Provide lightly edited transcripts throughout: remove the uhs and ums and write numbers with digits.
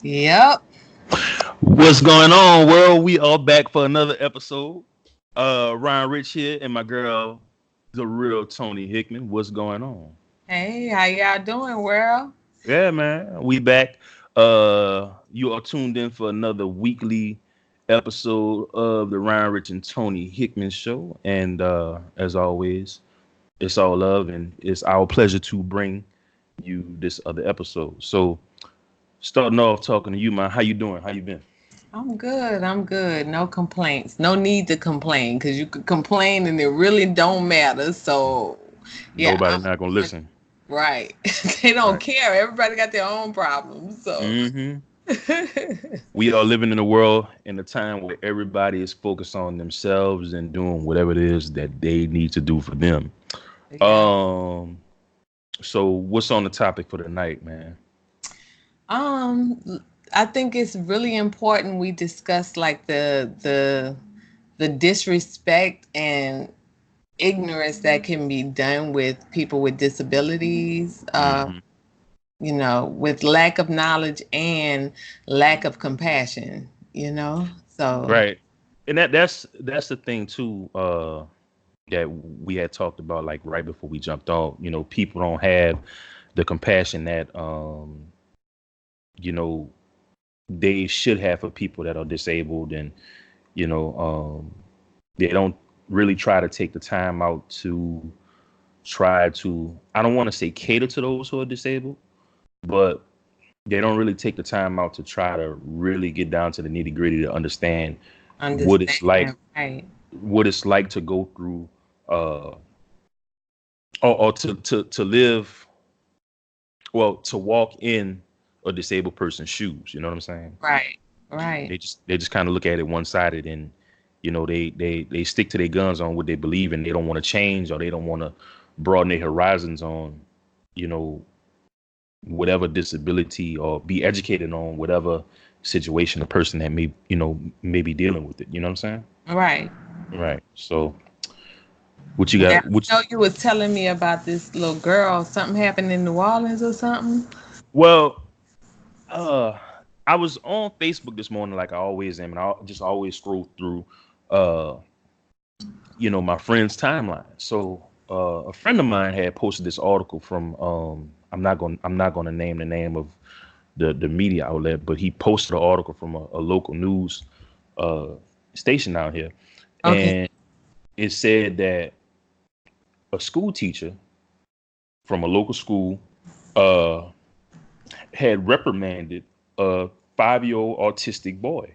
Yep. What's going on, world? We are back for another episode. Ryan Rich here, and my girl, the real Tony Hickman. What's going on? Hey, how y'all doing, world? Yeah, man, we back. You are tuned in for another weekly episode of the Ryan Rich and Tony Hickman show, and as always, it's all love, and it's our pleasure to bring you this other episode. So, starting off talking to you, man. How you doing? How you been? I'm good. I'm good. No complaints. No need to complain because you could complain and it really don't matter. So, yeah, Nobody not gonna listen. right. They don't Right. care. Everybody got their own problems. So, Mm-hmm. We are living in a world in a time where everybody is focused on themselves and doing whatever it is that they need to do for them. yeah. Um, so what's on the topic for the night, man? I think it's really important we discuss like the disrespect and ignorance that can be done with people with disabilities. Hmm. With lack of knowledge and lack of compassion, you know? So, Right. And that's the thing too, that we had talked about like right before we jumped on. People don't have the compassion that you know, they should have for people that are disabled, and you know, they don't really try to take the time out to try to, I don't want to say cater to those who are disabled, but they don't really take the time out to try to really get down to the nitty gritty to understand what it's like understand, right? what it's like to go through, uh or to live, well, to walk in a disabled person's shoes. You know what I'm saying? Right, right. They just kind of look at it one sided, and they stick to their guns on what they believe in. They don't want to change, or they don't want to broaden their horizons on, you know whatever disability, or be educated on whatever situation the person that may be dealing with it. You know what I'm saying? Right. Right. So what you Yeah. got? Which You was telling me about this little girl. Something happened in New Orleans or something? Well, uh, I was on Facebook this morning, like I always am, and I just always scroll through, uh, my friend's timeline. So a friend of mine had posted this article from, I'm not going to name the name of the media outlet, but he posted an article from a local news uh, station out here, Okay. and it said that a school teacher from a local school uh, had reprimanded a 5-year-old autistic boy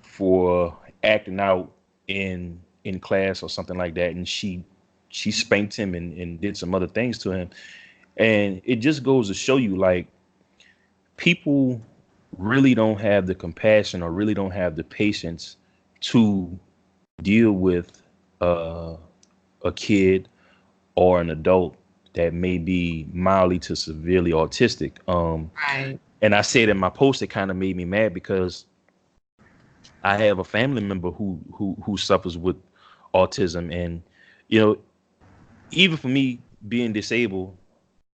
for acting out in class or something like that, and she spanked him and did some other things to him. And it just goes to show you, like, people really don't have the compassion, or really don't have the patience to deal with uh, a kid or an adult that may be mildly to severely autistic. Right. And I said in my post, it kind of made me mad because I have a family member who suffers with autism, and you know, even for me being disabled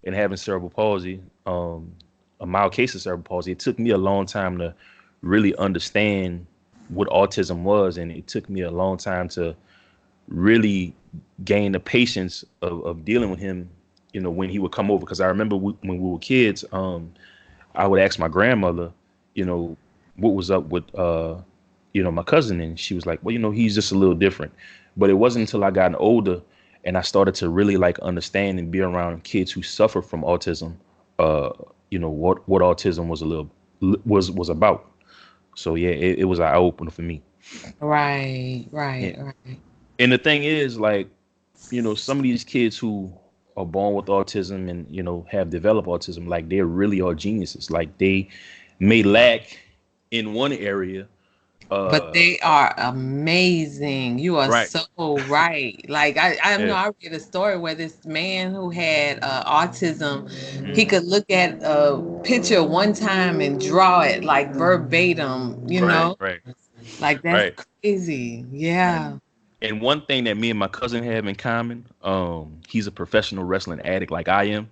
and having cerebral palsy, a mild case of cerebral palsy, it took me a long time to really understand what autism was, and it took me a long time to really gain the patience of dealing with him. When he would come over, because I remember when we were kids, I would ask my grandmother, you know, what was up with my cousin, and she was like, well, he's just a little different. But it wasn't until I got older and I started to really like understand and be around kids who suffer from autism, uh, what autism was about. So yeah, it was an eye opener for me. Right. Right. And, Right. and the thing is, like, some of these kids who are born with autism and have developed autism, like, they really are geniuses. Like, they may lack in one area. But uh they are amazing. You are right. so right. Like I know Yeah. I read a story where this man who had autism, he Mhm. could look at a picture one time and draw it like verbatim, Right, right, Like that's right, crazy. right. Yeah. And one thing that me and my cousin have in common, he's a professional wrestling addict like I am.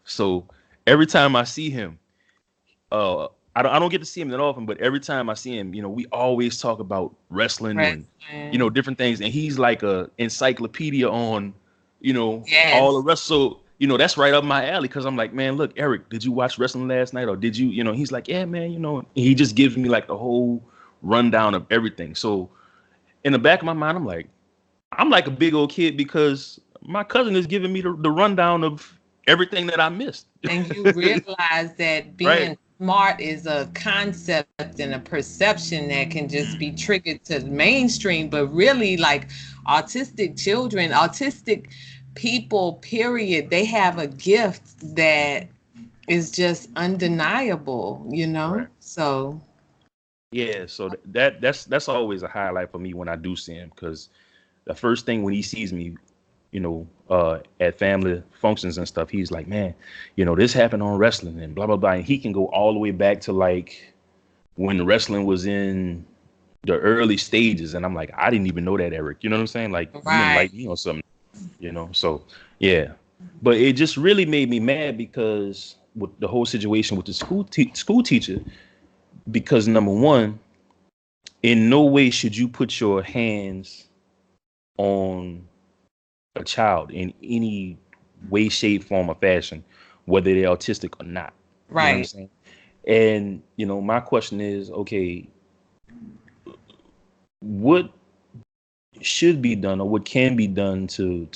So every time I see him, I don't get to see him that often, but every time I see him, we always talk about wrestling and Wrestling. different things, and he's like a encyclopedia on all the Yes. rest. So that's right up my alley because I'm like, man, look, Eric, did you watch wrestling last night or did you? He's like, yeah, man, he just gives me like the whole rundown of everything. So in the back of my mind, I'm like a big old kid because my cousin is giving me the rundown of everything that I missed. And you realize that Right. being smart is a concept and a perception that can just be triggered to the mainstream, but really, like autistic people, period, they have a gift that is just undeniable, Right. So, Yeah, so that's always a highlight for me when I do see him because the first thing when he sees me, at family functions and stuff, he's like, man, this happened on wrestling and blah blah blah, and he can go all the way back to like when wrestling was in the early stages, and I'm like, I didn't even know that, Eric. You know what I'm saying? Like you right. enlightened me on something, So yeah, but it just really made me mad because with the whole situation with the school teacher, because number one, in no way should you put your hands on a child in any way, shape, form, or fashion, whether they're autistic or not. You know what I'm Right. saying? And my question is, okay, what should be done or what can be done to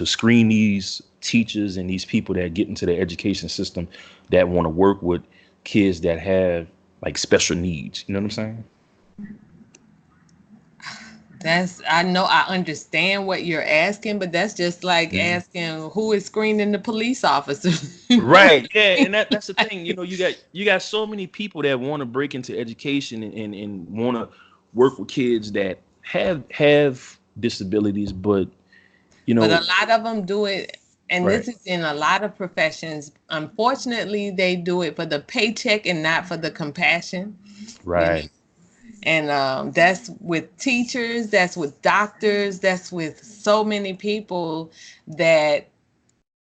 screen these teachers and these people that get into the education system that want to work with kids that have like special needs? You know what I'm saying? I know I understand what you're asking, but that's just like Mhm. asking who is screening the police officers. Right. Yeah, and that's the thing. You got so many people that want to break into education and want to work with kids that have disabilities, but you But a know, lot of them do it, and right, this is in a lot of professions. Unfortunately, they do it for the paycheck and not for the compassion, you know. right. And that's with teachers, that's with doctors, that's with so many people that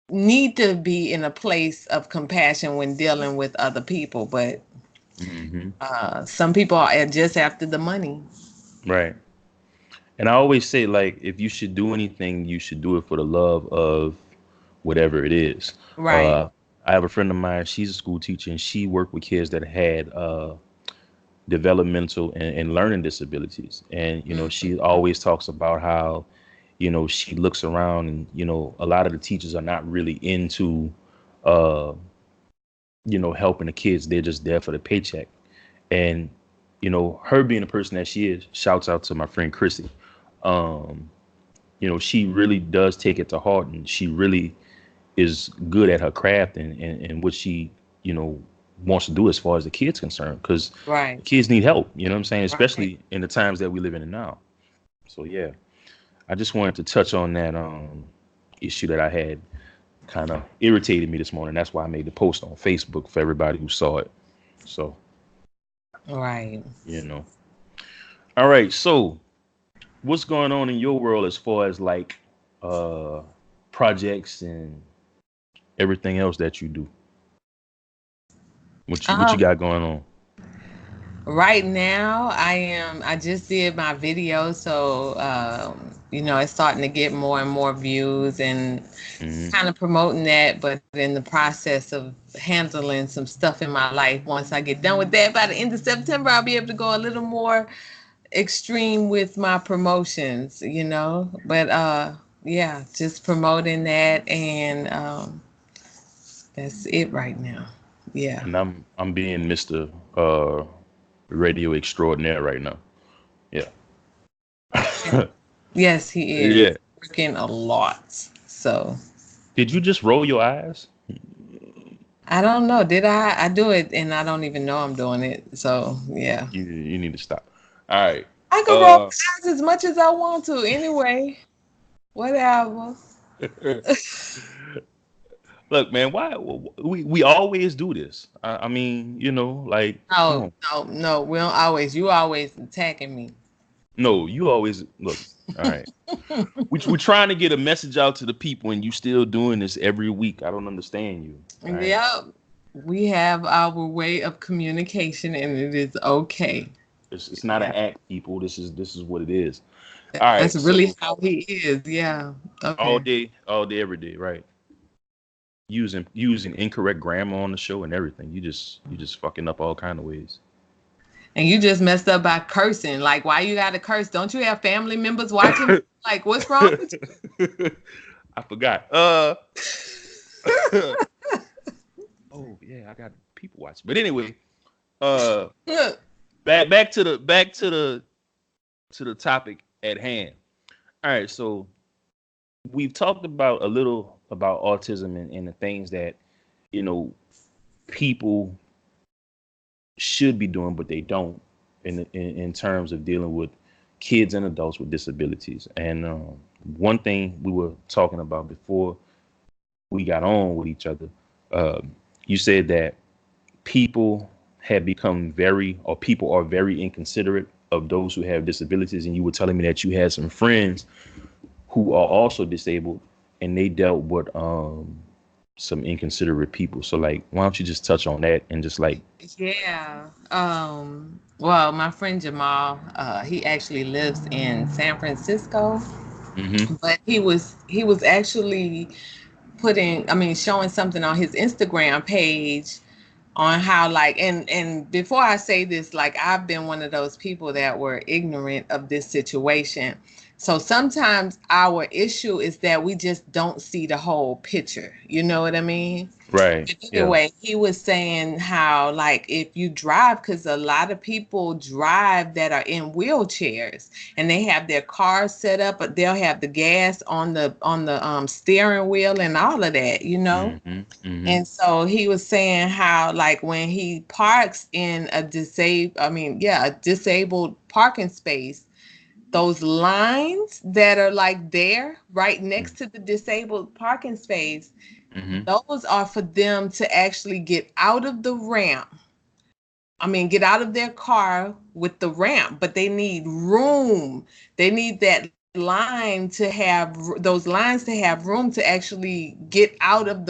need to be in a place of compassion when dealing with other people. But Hmm. some people are just after the money. Right. And I always say, like, if you should do anything, you should do it for the love of whatever it is. Right. Uh, I have a friend of mine. She's a school teacher, and she worked with kids that had developmental and learning disabilities. And she always talks about how she looks around and a lot of the teachers are not really into uh, helping the kids. They're just there for the paycheck. And her being the person that she is, shouts out to my friend Chrissy. Um, she really does take it to heart, and she really is good at her craft and what she, you know, wants to do as far as the kids concerned, because the Right. kids need help. You know what I'm saying? Right. Especially in the times that we live in now. So yeah, I just wanted to touch on that issue that I had kind of irritated me this morning. That's why I made the post on Facebook for everybody who saw it. So Right. you know, all right. So what's going on in your world as far as like uh projects and everything else that you do? What you Um, got going on? right now, I just did my video, so it's starting to get more and more views and Hmm. kind of promoting that, but in the process of handling some stuff in my life. Once I get done with that, by the end of September, I'll be able to go a little more extreme with my promotions, But yeah, just promoting that, and that's it right now. Yeah. And I'm being Mr. Radio Extraordinaire right now. Yeah. Yes, he is Yeah. working a lot. So Did you just roll your eyes? I don't know. Did I do it and I don't even know I'm doing it. So yeah. You need to stop. All right. I can roll Uh my eyes as much as I want to anyway. Whatever. Look, man, why we always do this? I mean, like, come No, on. no, no. We don't always. You always attacking me. No, you always look. All right. We're trying to get a message out to the people, and you still doing this every week. I don't understand you. All right. Yep. We have our way of communication, and it is okay. It's not an Yeah, act, people. This is what it is. All that's right, really so how he is. Yeah. Okay. all day, every day, right? Using incorrect grammar on the show and everything. You just fucking up all kind of ways. And you just messed up by cursing. Like, why you gotta curse? Don't you have family members watching? Like, what's wrong with I forgot. Oh yeah, I got people watching. But anyway, uh, you? back to the topic at hand. All right, so we've talked about a little about autism and the things that you know people should be doing, but they don't in terms of dealing with kids and adults with disabilities. And one thing we were talking about before we got on with each other, you said that people have become very, or people are very inconsiderate of those who have disabilities. And you were telling me that you had some friends who are also disabled and they dealt with some inconsiderate people. So like, why don't you just touch on that and just like, Yeah. Well, my friend Jamal, he actually lives in San Francisco, mm-hmm, but he was actually putting, I mean, showing something on his Instagram page on how, like, and before I say this, like, I've been one of those people that were ignorant of this situation. So sometimes our issue is that we just don't see the whole picture. You know what I mean? right, But yeah, anyway, he was saying how, like, if you drive, because a lot of people drive that are in wheelchairs and they have their cars set up, but they'll have the gas on the steering wheel and all of that, you know. mm-hmm, mm-hmm, And so he was saying how, like, when he parks in a disabled parking space, those lines that are like there right next to the disabled parking space, mm-hmm, those are for them to actually get out of the ramp. I mean, get out of their car with the ramp, but they need room. They need that line to have those lines to have room to actually get out of the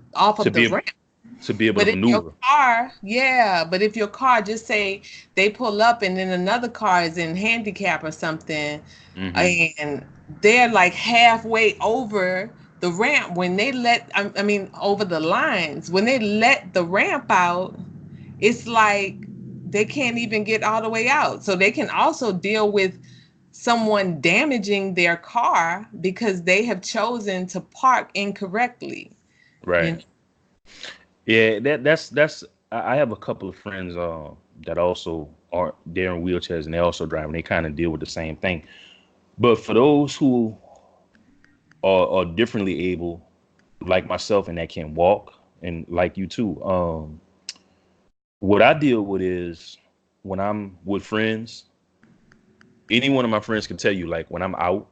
off of to the be ramp. able to But if your maneuver, car, yeah, but if your car, just say they pull up and then another car is in handicap or something, mm-hmm, and they're like halfway over the ramp when they I mean, over the lines, when they let the ramp out, it's like they can't even get all the way out. So they can also deal with someone damaging their car because they have chosen to park incorrectly. You right, know? yeah, that's I have a couple of friends that also are they're in wheelchairs and they also drive and they kind of deal with the same thing. But for those who are differently able, like myself, and that can walk, and like you too, what I deal with is when I'm with friends, any one of my friends can tell you, like when I'm out,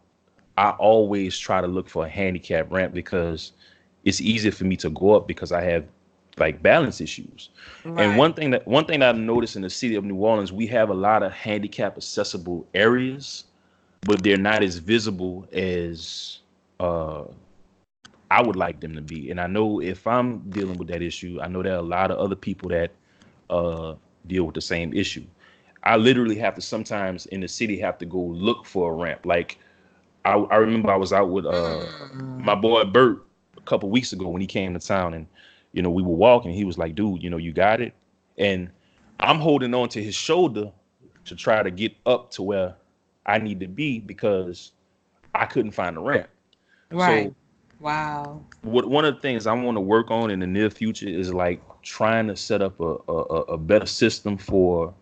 I always try to look for a handicap ramp because it's easier for me to go up because I have like balance issues. And Right. one thing that I've noticed in the city of New Orleans, we have a lot of handicap accessible areas, but they're not as visible as uh I would like them to be. And I know if I'm dealing with that issue, I know there are a lot of other people that uh deal with the same issue. I literally have to sometimes in the city have to go look for a ramp. Like I remember I was out with my Mm. boy Bert a couple weeks ago when he came to town and we were walking. He was like, dude, you got it. And I'm holding on to his shoulder to try to get up to where I need to be because I couldn't find the ramp. Right. So Wow. what one of the things I want to work on in the near future is like trying to set up a better system for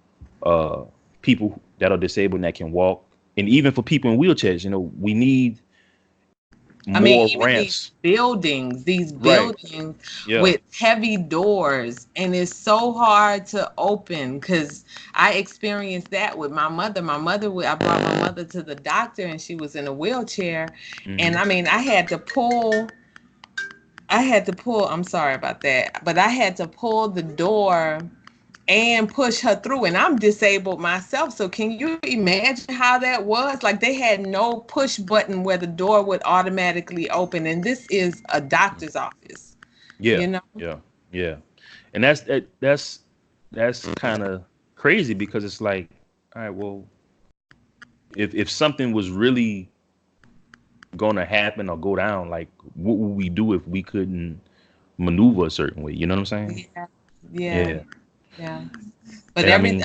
uh people that are disabled and that can walk, and even for people in wheelchairs. We need I mean, more even ramps. these Right. buildings Yeah. with heavy doors, and it's so hard to open because I experienced that with my mother. I brought my mother to the doctor, and she was in a wheelchair, and Hmm. I mean, I had to pull. I'm sorry about that, but I had to pull the door and push her through, and I'm disabled myself, so can you imagine how that was? Like, they had no push button where the door would automatically open, and this is a doctor's office, you Yeah. know. Yeah. Yeah. And that's kind of crazy because it's like, all right, well, if something was really gonna happen or go down, like what would we do if we couldn't maneuver a certain way? You know what I'm saying? Yeah, yeah, Yeah. yeah. But And I mean,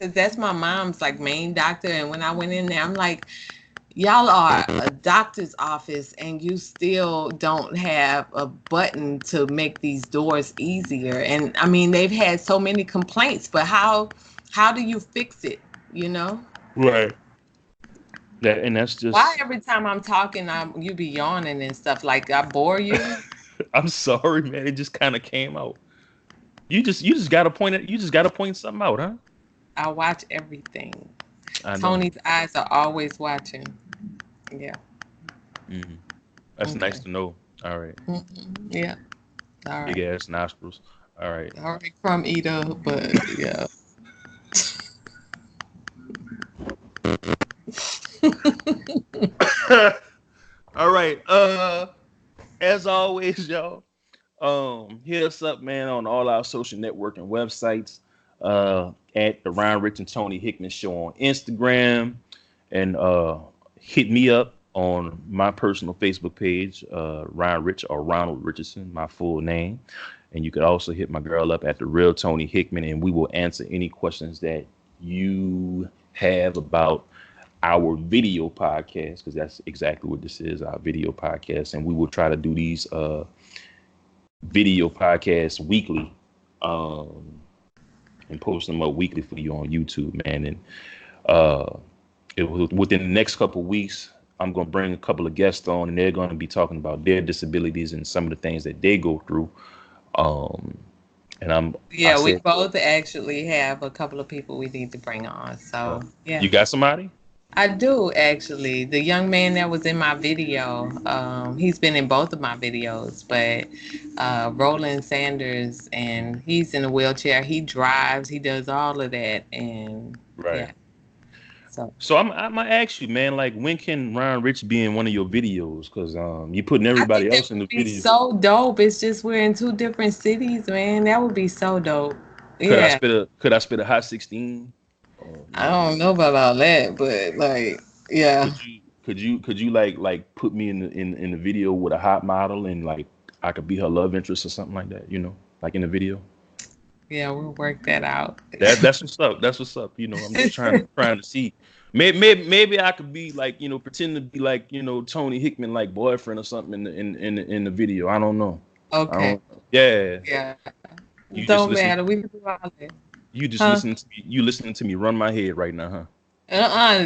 'cause that's my mom's like main doctor, and when I went in there, I'm like, y'all are a doctor's office, and you still don't have a button to make these doors easier. And I mean, they've had so many complaints, but how do you fix it? You know? right. And that's Why just. every time I'm talking, you be yawning and stuff? Like I bore you? I'm sorry, man. It just kind of came out. You just gotta point it. You just gotta point something out, huh? I watch everything. I know. Tony's eyes are always watching. Yeah. Hmm. That's nice Okay. to know. All right. Yeah. All Big right. ass nostrils. All right. All right, crumb eater, but yeah. All right. As always, y'all. Hit us up, man, on all our social networking websites. At the Ryan Rich and Tony Hickman Show on Instagram, and hit me up on my personal Facebook page, Ryan Rich or Ronald Richardson, my full name. And you could also hit my girl up at the Real Tony Hickman, and we will answer any questions that you have about our video podcast, because that's exactly what this is, our video podcast. And we will try to do these video podcasts weekly, um, and post them up weekly for you on YouTube, man. And uh, within the next couple of weeks, I'm gonna bring a couple of guests on, and they're gonna be talking about their disabilities and some of the things that they go through. Um, and I Yeah, we said, both actually have a couple of people we need to bring on. uh, So, yeah. you got somebody? I do actually. The young man that was in my video, he's been in both of my videos, but Roland Sanders, and he's in a wheelchair. He drives, he does all of that. And Right. yeah, so So I'm gonna ask you, man, like when can Ryan Rich be in one of your videos? Because you putting I think everybody that else in would the be video. so dope. It's just we're in two different cities, man. That would be so dope. Yeah. Could I spit a hot 16? Or, I don't know about all that, but like, yeah. could you like put me in the video with a hot model, and like I could be her love interest or something like that, like in the video? Yeah, we'll work that out. That's what's up. That's what's up. I'm just trying to see. Maybe I could be like, pretend to be like, Tony Hickman like boyfriend or something in the video. I don't know. I Okay. don't. Yeah. Yeah. You just Don't listen. matter. We can do all that. You just Huh? listening to me. You listening to me run my head right now, huh?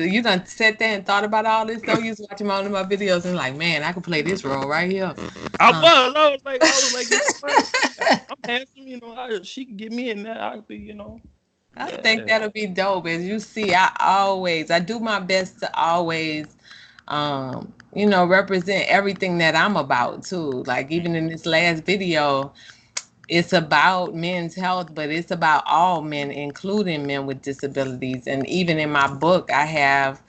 You done sat there and thought about all this though. You was watching all of my videos and like, man, I could play this role right here. I Huh? was. I was like, what? I'm handsome. She could get me in there. I could be. I think Yeah. that'll be dope. As you see, I do my best to always represent everything that I'm about too. Like even in this last video, it's about men's health, but it's about all men, including men with disabilities. And even in my book, I have,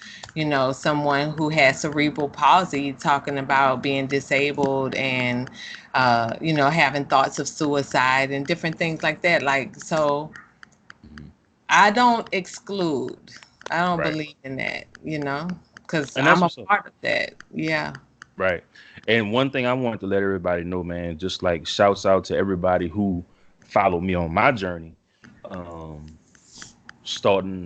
someone who has cerebral palsy talking about being disabled and, having thoughts of suicide and different things like that. Like, so Mhm. I don't exclude. I don't Right. believe in that, because And that's I'm a what's up. part of that. Yeah. Right. And one thing I wanted to let everybody know, man, just like shouts out to everybody who followed me on my journey. Um,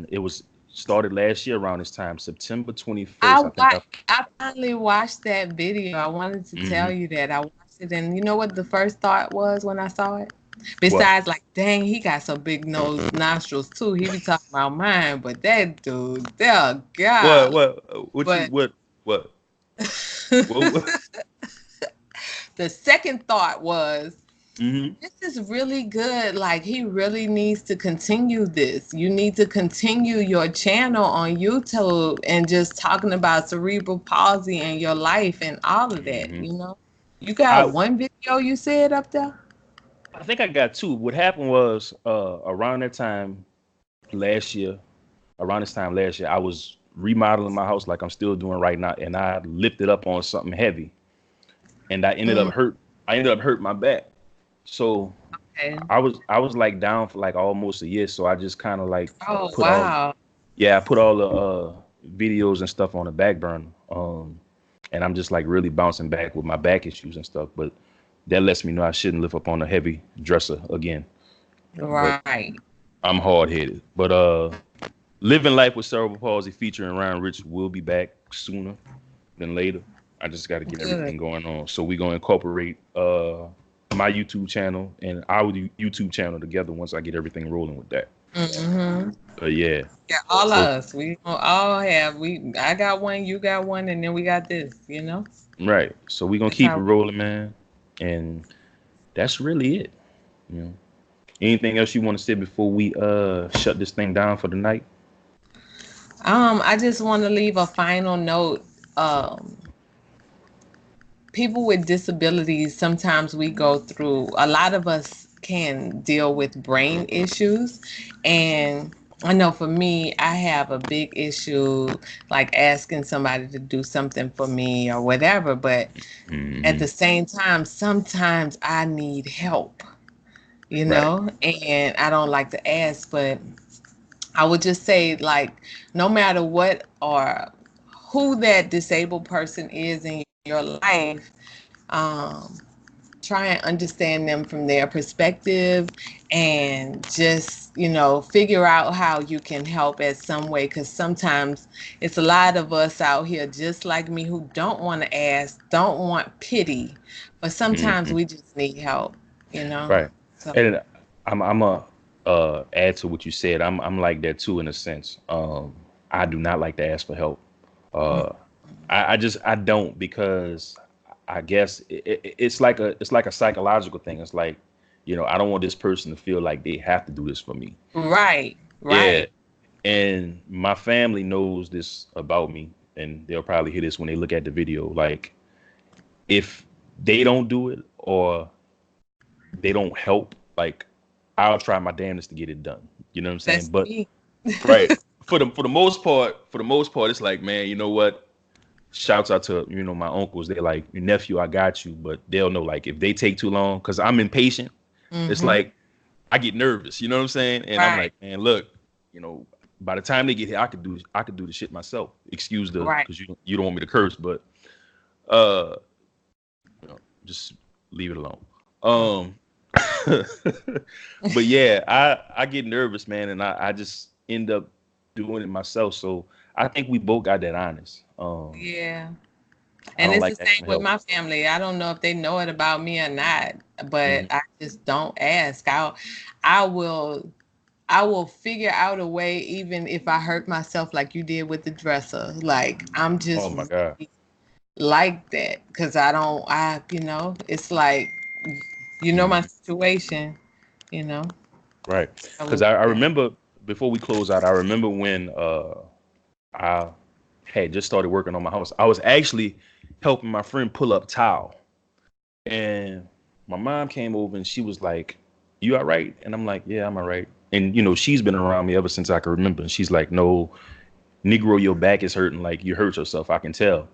it was started last year around this time, September 21st. I think I finally watched that video. I wanted to tell mhm. you that I watched it, and you know what the first thought was when I saw it? What? Besides, like, dang, he got some big nose nostrils too. He be talking about mine, but that dude, oh What? God. What you, But what? What? the second thought was, Hmm. this is really good. Like, he really needs to continue this. You need to continue your channel on YouTube and just talking about cerebral palsy and your life and all of that, Hmm. You got I, one video you said up there? I think I got two. What happened was, around that time last year, around this time last year, I was remodeling my house like I'm still doing right now, and I lifted up on something heavy, and I ended Mm, up hurt. I ended up hurting my back. So Okay. I was like down for like almost a year, so I just kind of like Oh, put all wow. yeah, I put all the videos and stuff on the back burner. And I'm just like really bouncing back with my back issues and stuff, but that lets me know I shouldn't lift up on a heavy dresser again. But Right. I'm hard headed. But living life with cerebral palsy featuring Ryan Rich will be back sooner than later. I just got to get Good. everything going on. So we're gonna incorporate my YouTube channel and our YouTube channel together once I get everything rolling with that. Mm-hmm. But yeah, Yeah, all of so us. We all have. I got one, you got one, and then we got this. right. So we're gonna That's keep it how. rolling, man. And that's really it. You know. Anything else you want to say before we shut this thing down for the night? I just want to leave a final note. Um, People with disabilities, sometimes we go through, a lot of us can deal with brain issues. And I know for me, I have a big issue like asking somebody to do something for me or whatever. But at Hmm. the same time, sometimes I need help, Right. and I don't like to ask. But I would just say, like, no matter what or who that disabled person is in your life, um, try and understand them from their perspective, and just figure out how you can help at some way, because sometimes it's a lot of us out here just like me who don't want to ask, don't want pity, but sometimes Hmm. we just need help. Right. So And I'm a add to what you said. I'm like that too in a sense. I do not like to ask for help. mm, Uh, I don't because I guess it's like a psychological thing. It's like I don't want this person to feel like they have to do this for me. right, Yeah, right. and my family knows this about me, and they'll probably hear this when they look at the video. Like if they don't do it or they don't help, like I'll try my damnedest to get it done. You know what I'm saying? That's But me. right for the most part, it's like, man, you know what? Shouts out to my uncles. They're like, your nephew, I got you, but they'll know like if they take too long, because I'm impatient. It's Hmm. like I get nervous. You know what I'm saying? And I'm Right, like, man, look, you know, by the time they get here, I could do the shit myself. Excuse the right. because you don't want me to curse, but uh, just leave it alone. Um, but yeah, I get nervous, man, and I just end up doing it myself. So I think we both got that honest. Yeah. I And don't it's the like same asking with help. my family. I don't know if they know it about me or not, but Hmm. I just don't ask. I will I will figure out a way, even if I hurt myself like you did with the dresser. Like, I'm Oh just my God. really like that, because I don't it's like, my Hmm. situation, you know. Right. I Because will I do that. remember before we close out, I remember when I had just started working on my house. I was actually helping my friend pull up tile. And my mom came over and she was like, "You all right?" And I'm like, "Yeah, I'm all right." And she's been around me ever since I can remember. And she's like, "No, Negro, your back is hurting. Like you hurt yourself. I can tell."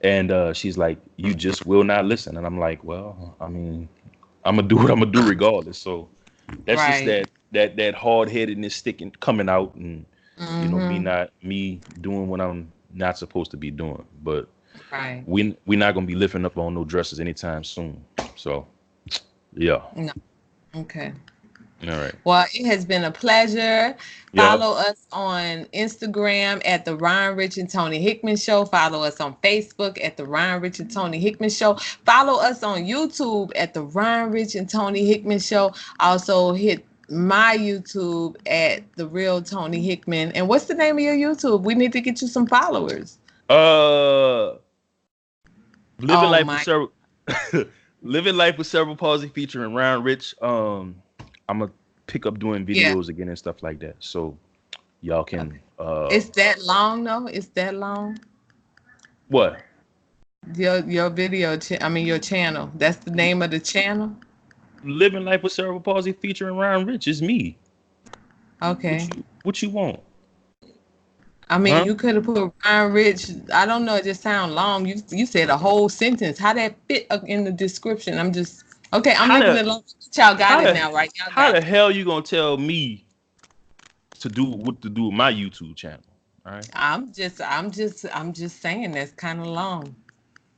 And she's like, "You just will not listen." And I'm like, "Well, I mean, I'm gonna do what I'm gonna do regardless." So that's just Right. that hard headedness sticking coming out, and me Mhm. not me doing what I'm not supposed to be doing. But Right. we're not gonna be lifting up on no dresses anytime soon. So yeah. No. Okay. All right. Well, it has been a pleasure. Yeah. Follow us on Instagram at the Ryan Rich and Tony Hickman Show. Follow us on Facebook at the Ryan Rich and Tony Hickman Show. Follow us on YouTube at the Ryan Rich and Tony Hickman Show. Also hit my YouTube at the Real Tony Hickman. And what's the name of your YouTube? We need to get you some followers. Uh, living Oh life with my, cerebral, living life with cerebral palsy featuring Ryan Rich. I'm gonna pick up doing yeah. videos again and stuff like that. So y'all Okay. can It's that long though? It's that long? what? Your I mean your channel. That's the name of the channel? Living life with cerebral palsy featuring Ryan Rich is me. Okay. What you want? I mean, Huh? you could have put Ryan Rich. I don't know. It just sound long. You said a whole sentence. How that fit in the description? I'm just. Okay, I'm How leaving the it alone. Y'all got how it the now, right? Y'all how got the it. hell you gonna tell me to do what to do with my YouTube channel? All right. I'm just saying that's kind of long.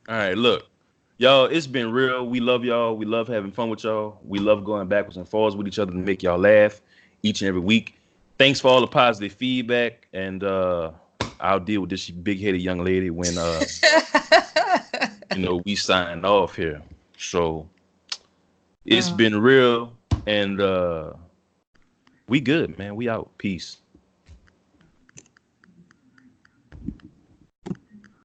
All right, look, y'all, it's been real. We love y'all. We love having fun with y'all. We love going backwards and forwards with each other to make y'all laugh each and every week. Thanks for all the positive feedback, and I'll deal with this big-headed young lady when we sign off here. So it's Uh, been real, and we good, man. We out. Peace.